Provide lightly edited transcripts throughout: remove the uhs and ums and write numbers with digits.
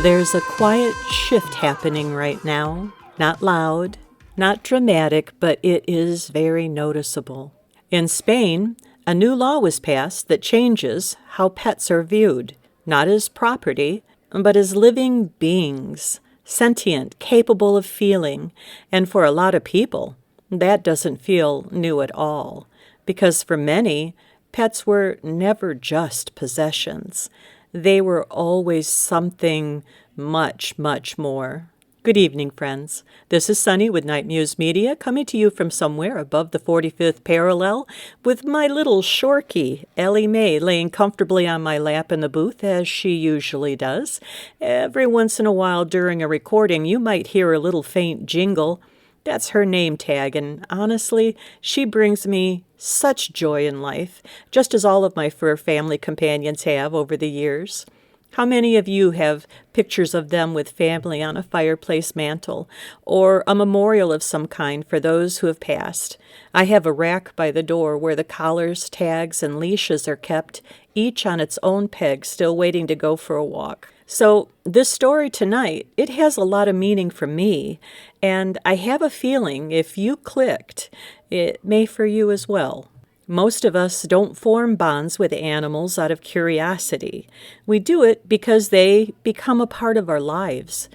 There's a quiet shift happening right now. Not loud, not dramatic, but it is very noticeable. In Spain, a new law was passed that changes how pets are viewed, not as property, but as living beings, sentient, capable of feeling. And for a lot of people, that doesn't feel new at all, because for many, pets were never just possessions. They were always something much, much more. Good evening, friends. This is Sunny with Muse Media, coming to you from somewhere above the 45th parallel with my little Shorkie, Ellie Mae, laying comfortably on my lap in the booth, as she usually does. Every once in a while during a recording, you might hear a little faint jingle. That's her name tag, and honestly, she brings me such joy in life, just as all of my fur family companions have over the years. How many of you have pictures of them with family on a fireplace mantel, or a memorial of some kind for those who have passed? I have a rack by the door where the collars, tags, and leashes are kept, each on its own peg, still waiting to go for a walk. So this story tonight, it has a lot of meaning for me, and I have a feeling if you clicked, it may for you as well. Most of us don't form bonds with animals out of curiosity. We do it because they become a part of our lives.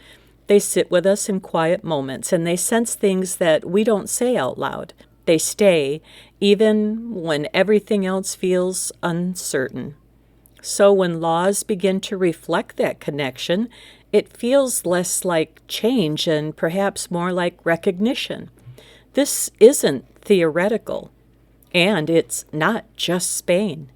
They sit with us in quiet moments, and they sense things that we don't say out loud. They stay, even when everything else feels uncertain. So when laws begin to reflect that connection, it feels less like change and perhaps more like recognition. This isn't theoretical, and it's not just Spain.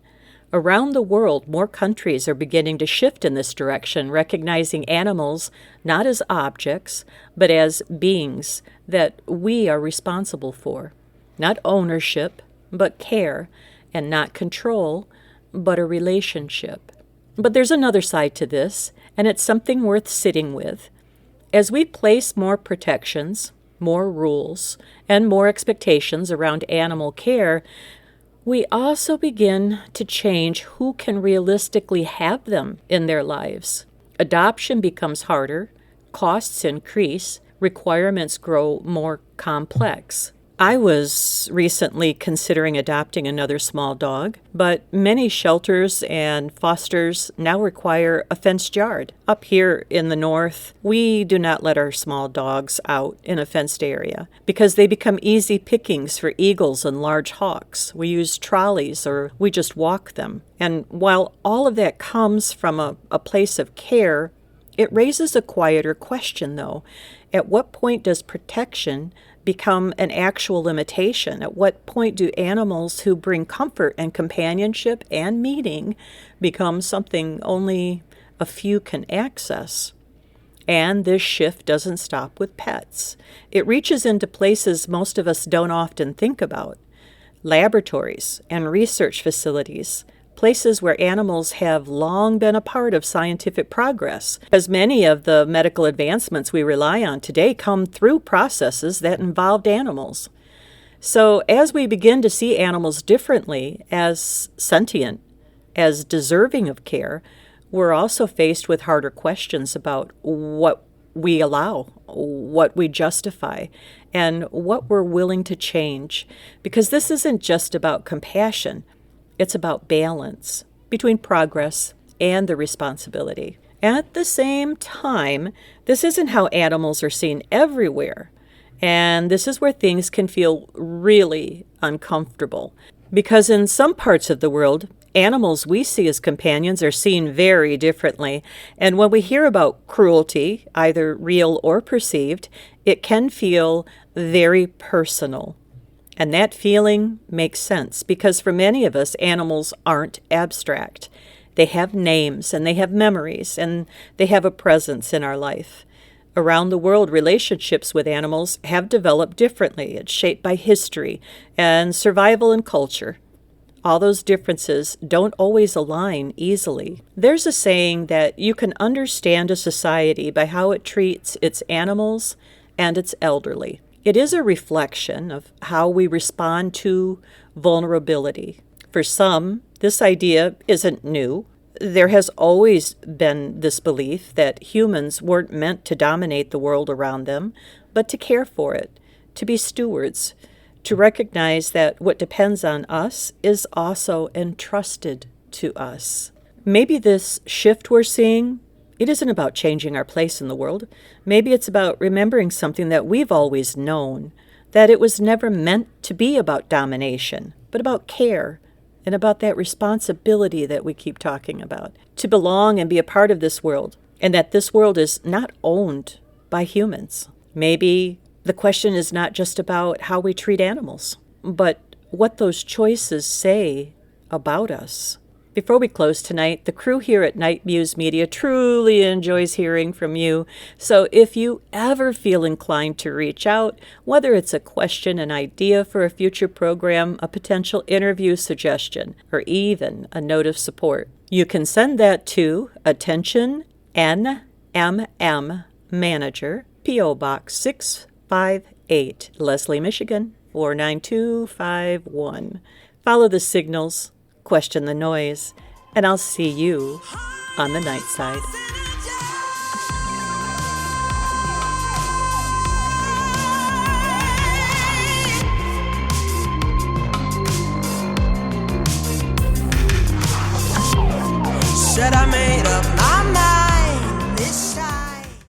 Around the world, more countries are beginning to shift in this direction, recognizing animals not as objects, but as beings that we are responsible for. Not ownership, but care, and not control, but a relationship. But there's another side to this, and it's something worth sitting with. As we place more protections, more rules, and more expectations around animal care, we also begin to change who can realistically have them in their lives. Adoption becomes harder, costs increase, requirements grow more complex. I was recently considering adopting another small dog, but many shelters and fosters now require a fenced yard. Up here in the north, we do not let our small dogs out in a fenced area because they become easy pickings for eagles and large hawks. We use trolleys or we just walk them. And while all of that comes from a place of care, it raises a quieter question, though. At what point does protection become an actual limitation? At what point do animals who bring comfort and companionship and meaning become something only a few can access? And this shift doesn't stop with pets. It reaches into places most of us don't often think about. Laboratories and research facilities, places where animals have long been a part of scientific progress, as many of the medical advancements we rely on today come through processes that involved animals. So as we begin to see animals differently, as sentient, as deserving of care, we're also faced with harder questions about what we allow, what we justify, and what we're willing to change. Because this isn't just about compassion. It's about balance between progress and the responsibility. At the same time, this isn't how animals are seen everywhere. And this is where things can feel really uncomfortable. Because in some parts of the world, animals we see as companions are seen very differently. And when we hear about cruelty, either real or perceived, it can feel very personal. And that feeling makes sense because for many of us, animals aren't abstract. They have names and they have memories and they have a presence in our life. Around the world, relationships with animals have developed differently. It's shaped by history and survival and culture. All those differences don't always align easily. There's a saying that you can understand a society by how it treats its animals and its elderly. It is a reflection of how we respond to vulnerability. For some, this idea isn't new. There has always been this belief that humans weren't meant to dominate the world around them, but to care for it, to be stewards, to recognize that what depends on us is also entrusted to us. Maybe this shift we're seeing, it isn't about changing our place in the world. Maybe it's about remembering something that we've always known, that it was never meant to be about domination, but about care and about that responsibility that we keep talking about, to belong and be a part of this world, and that this world is not owned by humans. Maybe the question is not just about how we treat animals, but what those choices say about us. Before we close tonight, the crew here at Nite Muse Media truly enjoys hearing from you. So if you ever feel inclined to reach out, whether it's a question, an idea for a future program, a potential interview suggestion, or even a note of support, you can send that to Attention NMM Manager, P.O. Box 658, Leslie, Michigan, 49251. Follow the signals, question the noise, and I'll see you on the night side.